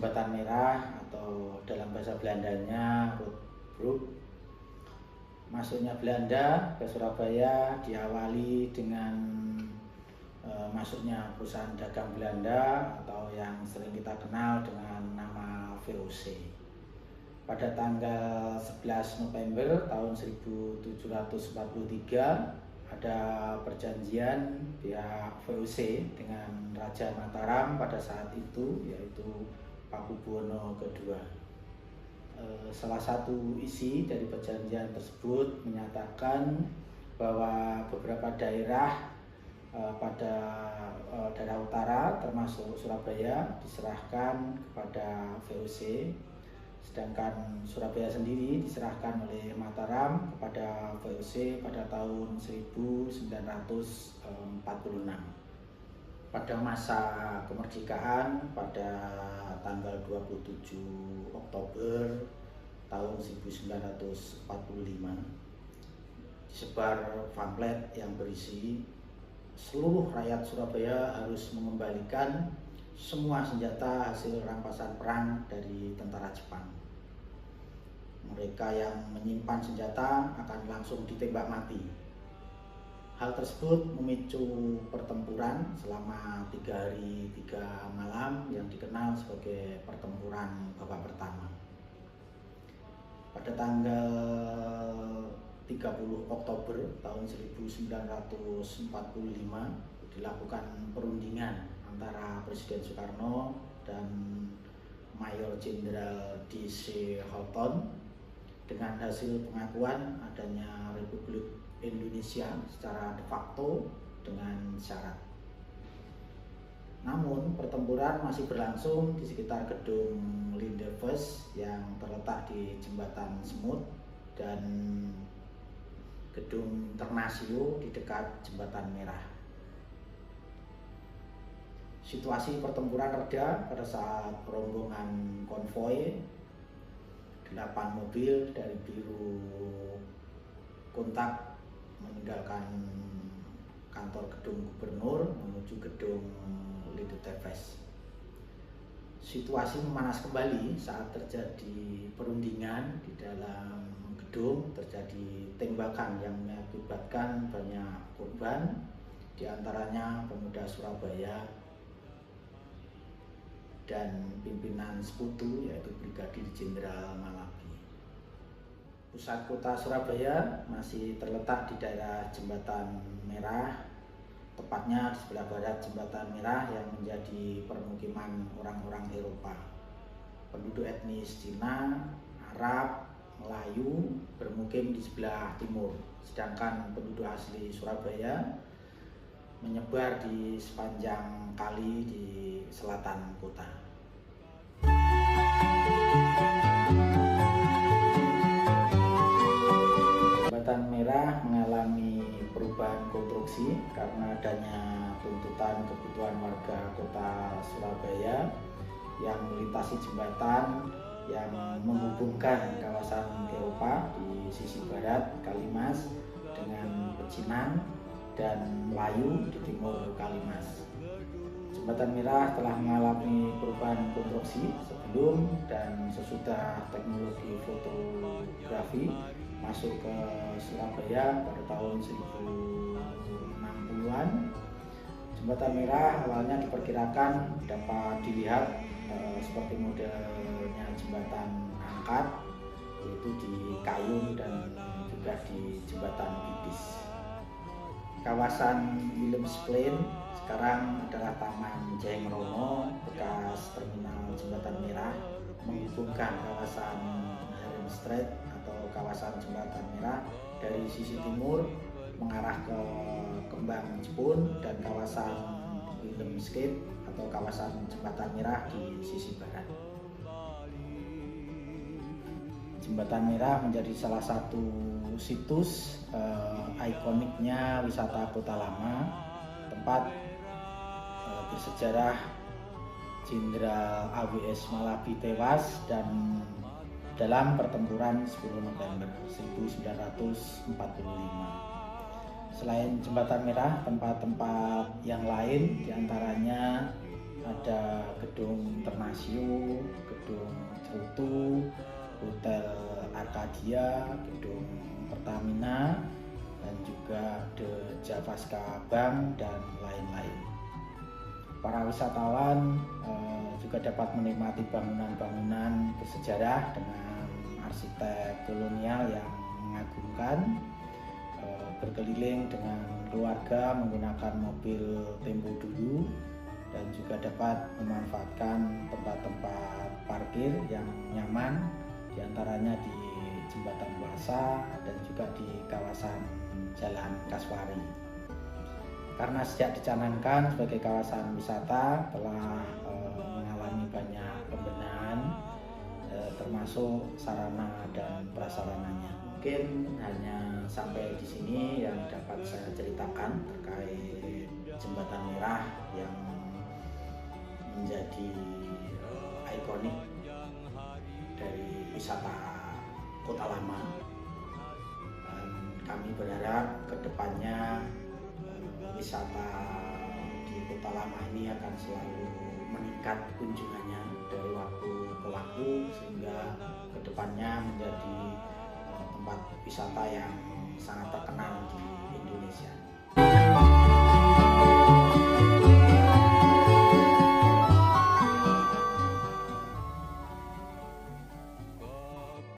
Jembatan Merah atau dalam bahasa Belandanya Roodbrug. Masuknya Belanda ke Surabaya diawali dengan masuknya perusahaan dagang Belanda atau yang sering kita kenal dengan nama VOC. Pada tanggal 11 November tahun 1743 ada perjanjian pihak VOC dengan Raja Mataram pada saat itu, yaitu Pakubuwono II. Salah satu isi dari perjanjian tersebut menyatakan bahwa beberapa daerah pada daerah utara termasuk Surabaya diserahkan kepada VOC, sedangkan Surabaya sendiri diserahkan oleh Mataram kepada VOC pada tahun 1946. Pada masa kemerdekaan pada tanggal 27 Oktober tahun 1945 disebar pamflet yang berisi seluruh rakyat Surabaya harus mengembalikan semua senjata hasil rampasan perang dari tentara Jepang. Mereka yang menyimpan senjata akan langsung ditembak mati. Hal tersebut memicu pertempuran selama 3 hari 3 malam yang dikenal sebagai pertempuran babak pertama. Pada tanggal 30 Oktober tahun 1945 dilakukan perundingan antara Presiden Soekarno dan Mayor Jenderal D.C. Houghton dengan hasil pengakuan adanya Republik Indonesia secara de facto dengan syarat. Namun pertempuran masih berlangsung di sekitar gedung Lindenfeest yang terletak di Jembatan Semut dan gedung Internasio di dekat Jembatan Merah. Situasi pertempuran reda pada saat rombongan konvoi 8 mobil dari Biru Kontak meninggalkan kantor gedung gubernur menuju gedung Lindenfeest. Situasi memanas kembali saat terjadi perundingan di dalam gedung, terjadi tembakan yang mengakibatkan banyak korban, diantaranya pemuda Surabaya dan pimpinan sekutu yaitu Brigadir Jenderal Malabi. Pusat kota Surabaya masih terletak di daerah Jembatan Merah, tepatnya di sebelah barat Jembatan Merah yang menjadi permukiman orang-orang Eropa. Penduduk etnis Cina, Arab, Melayu bermukim di sebelah timur, sedangkan penduduk asli Surabaya menyebar di sepanjang kali di selatan kota. Jembatan Merah mengalami perubahan konstruksi karena adanya tuntutan kebutuhan warga kota Surabaya yang melintasi jembatan yang menghubungkan kawasan Eropa di sisi barat Kalimas dengan Pecinan dan Melayu di timur Kalimas. Jembatan Merah telah mengalami perubahan konstruksi sebelum dan sesudah teknologi fotografi masuk ke Surabaya pada tahun 1060-an. Jembatan Merah awalnya diperkirakan dapat dilihat seperti modelnya jembatan angkat, yaitu di Kayun dan juga di Jembatan Bibis. Kawasan Willemsplein sekarang adalah Taman Jayangrono, bekas terminal Jembatan Merah, menghubungkan kawasan Herenstraat atau kawasan Jembatan Merah dari sisi timur mengarah ke Kembang Jepun dan kawasan Willemstad atau kawasan Jembatan Merah di sisi barat. Jembatan Merah menjadi salah satu situs ikoniknya wisata Kota Lama, tempat bersejarah Jenderal AWS Malabi tewas dan dalam pertempuran 10 November 1945. Selain Jembatan Merah, tempat-tempat yang lain diantaranya ada gedung Internasio, gedung Cerutu, Hotel Arcadia, gedung Pertamina, dan juga The Javaska Bank dan lain-lain. Para wisatawan juga dapat menikmati bangunan-bangunan bersejarah dengan arsitek kolonial yang mengagumkan, berkeliling dengan keluarga menggunakan mobil Tempo dulu, dan juga dapat memanfaatkan tempat-tempat parkir yang nyaman, diantaranya di Jembatan Wasa dan juga di kawasan Jalan Kaswari. Karena sejak dicanangkan sebagai kawasan wisata telah mengalami banyak pembenahan, termasuk sarana dan prasarananya. Mungkin hanya sampai di sini yang dapat saya ceritakan terkait Jembatan Merah yang menjadi ikonik dari wisata Kota Lama. Dan kami berharap kedepannya wisata di Kota Lama ini akan selalu meningkat kunjungannya dari waktu ke waktu, sehingga kedepannya menjadi tempat wisata yang sangat terkenal di